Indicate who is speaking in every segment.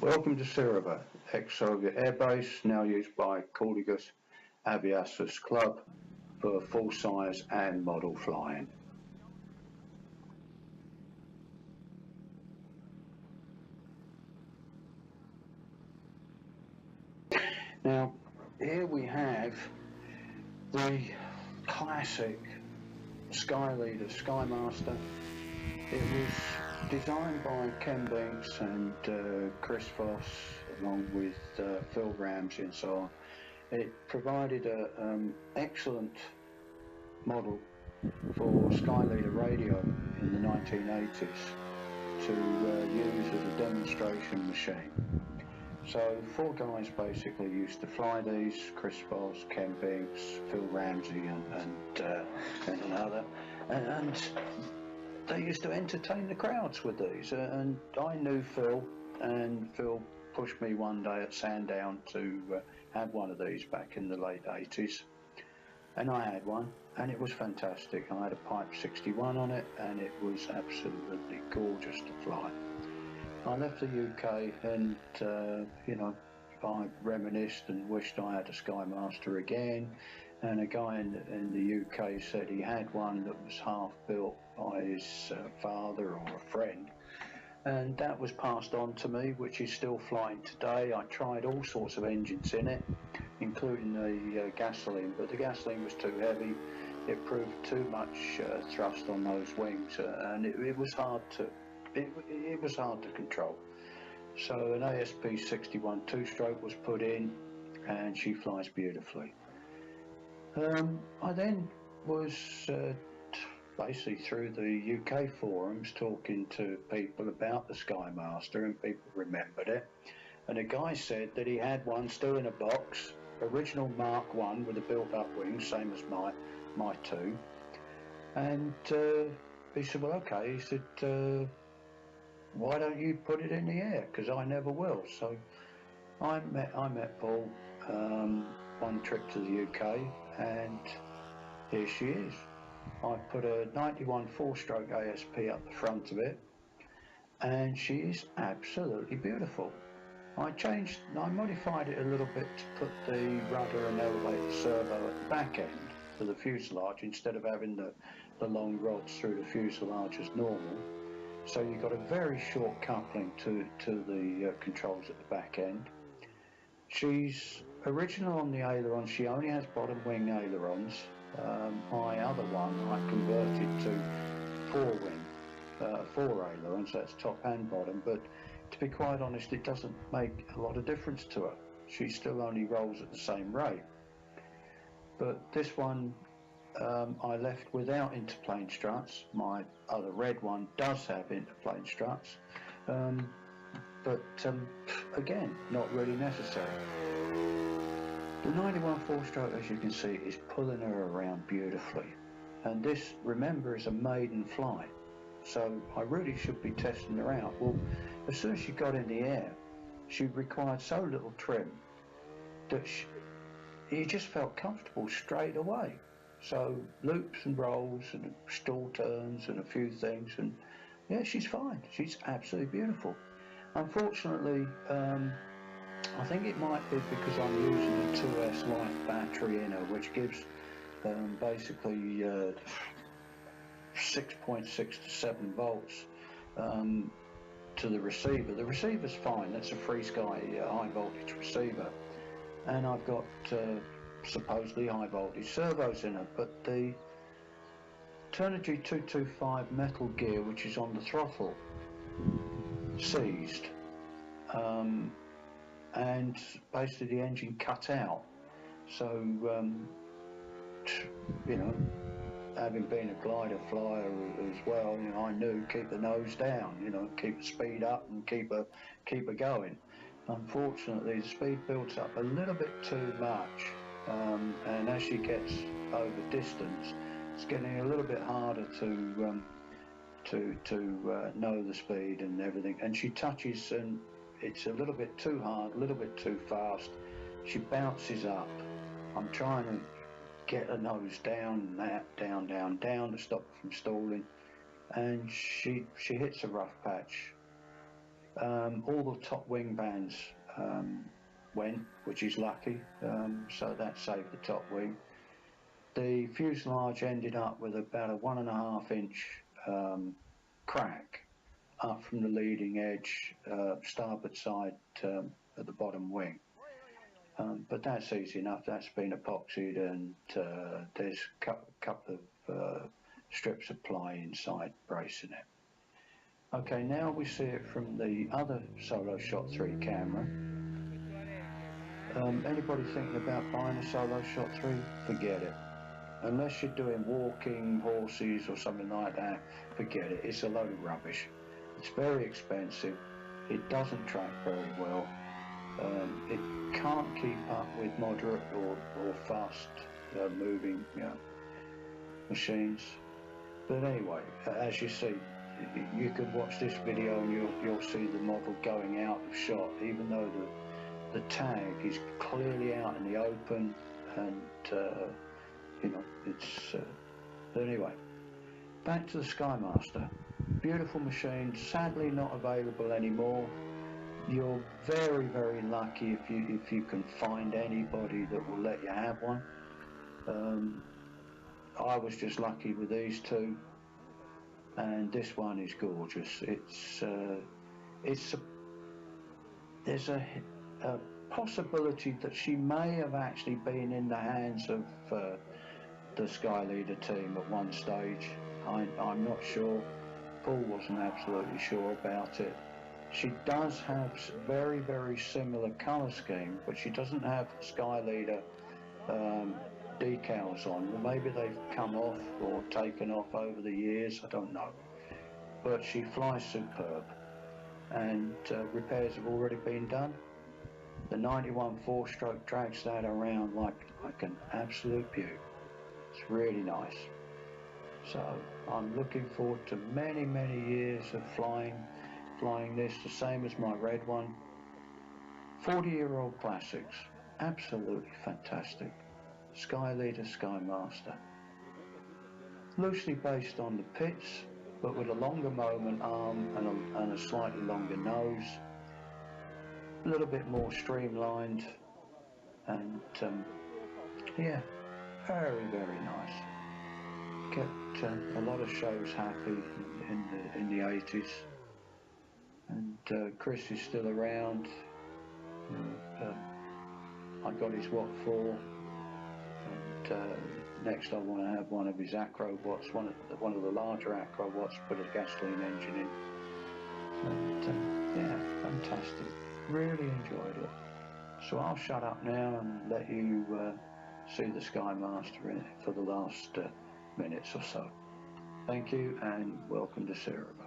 Speaker 1: Welcome to Cirava, ex-Soviet airbase, now used by Cordigus Aviasus Club for full-size and model flying. Now, here we have the classic Skymaster. It was designed by Ken Binks and Chris Voss, along with Phil Ramsey and so on. It provided an excellent model for Skyleader radio in the 1980s to use as a demonstration machine. So 4 guys basically used to fly these: Chris Voss, Ken Binks, Phil Ramsey and another, and they used to entertain the crowds with these, and I knew Phil, and Phil pushed me one day at Sandown to have one of these back in the late 80s, and I had one, and it was fantastic. I had a Pipe 61 on it, and it was absolutely gorgeous to fly. I left the UK and, you know, I reminisced and wished I had a Skymaster again, and a guy in the UK said he had one that was half built by his father or a friend, and that was passed on to me, which is still flying today. I tried all sorts of engines in it, including the gasoline, but the gasoline was too heavy. It proved too much thrust on those wings, and it was hard to it was hard to control. So an ASP 61 2-stroke was put in, and she flies beautifully. I then was basically through the UK forums talking to people about the Skymaster, and people remembered it, and a guy said that he had one still in a box, original Mark 1 with a built-up wing, same as my 2, and he said, well, okay, he said, why don't you put it in the air, because I never will. So I met Paul one trip to the UK, and here she is. I put a 91 4-stroke ASP up the front of it, and she is absolutely beautiful. I modified it a little bit to put the rudder and elevator servo at the back end for the fuselage, instead of having the long rods through the fuselage as normal. So you've got a very short coupling to the controls at the back end. She's original on the aileron. She only has bottom wing ailerons. My other one I converted to 4 ailerons, that's top and bottom, but to be quite honest, it doesn't make a lot of difference to her. She still only rolls at the same rate. But this one I left without interplane struts. My other red one does have interplane struts, but again, not really necessary. The 91 4-stroke, as you can see, is pulling her around beautifully, and this, remember, is a maiden flight, so I really should be testing her out. Well, as soon as she got in the air, she required so little trim that you just felt comfortable straight away. So loops and rolls and stall turns and a few things, and yeah, she's fine. She's absolutely beautiful. Unfortunately, I think it might be because I'm using a 2S Life battery in her, which gives basically 6.6 to 7 volts to the receiver. The receiver's fine. That's a FreeSky high voltage receiver, and I've got supposedly high voltage servos in it, but the Turnigy 225 metal gear, which is on the throttle, seized, and basically the engine cut out. So you know, having been a glider flyer as well, you know, I knew keep the nose down, you know, keep the speed up and keep her going. Unfortunately, the speed builds up a little bit too much, and as she gets over distance, it's getting a little bit harder to know the speed and everything. And she touches, and it's a little bit too hard, a little bit too fast. She bounces up. I'm trying to get her nose down, down to stop her from stalling, and she hits a rough patch. All the top wing bands went, which is lucky, so that saved the top wing. The fuselage ended up with about a 1.5 inch crack up from the leading edge, starboard side at the bottom wing. But that's easy enough, that's been epoxied, and there's a couple of strips of ply inside bracing it. Okay, now we see it from the other Solo Shot 3 camera. Anybody thinking about buying a Solo Shot 3? Forget it. Unless you're doing walking horses or something like that, forget it. It's a load of rubbish. It's very expensive. It doesn't track very well. It can't keep up with moderate or fast moving machines. But anyway, as you see, you could watch this video and you'll see the model going out of shot, even though the tag is clearly out in the open, and it's. But anyway, back to the Skymaster. Beautiful machine, sadly not available anymore. You're very, very lucky if you can find anybody that will let you have one. I was just lucky with these two, and this one is gorgeous. There's a possibility that she may have actually been in the hands of the Sky Leader team at one stage. I'm not sure. Paul wasn't absolutely sure about it. She does have very, very similar colour scheme, but she doesn't have Sky Leader decals on. Well, maybe they've come off or taken off over the years, I don't know. But she flies superb, and repairs have already been done. The 91 4-stroke drags that around like an absolute beaut. It's really nice. So I'm looking forward to many, many years of flying this, the same as my red one. 40-year-old classics, absolutely fantastic. Sky Leader, Skymaster. Loosely based on the Pitts, but with a longer moment arm and a slightly longer nose. A little bit more streamlined, and yeah, very, very nice. Kept a lot of shows happy in the 80s, and Chris is still around. I got his Watt 4, and next I want to have one of his Acro Watts, one of the larger Acro Watts, put a gasoline engine in, and yeah, fantastic. Really enjoyed it. So I'll shut up now and let you see the Skymaster in it for the last minutes or so. Thank you, and welcome to Cirava.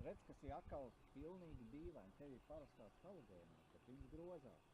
Speaker 2: redz, kas ir atkal pilnīgi dīvaini. Tev ir parastās halogēnās, bet viņas grozās.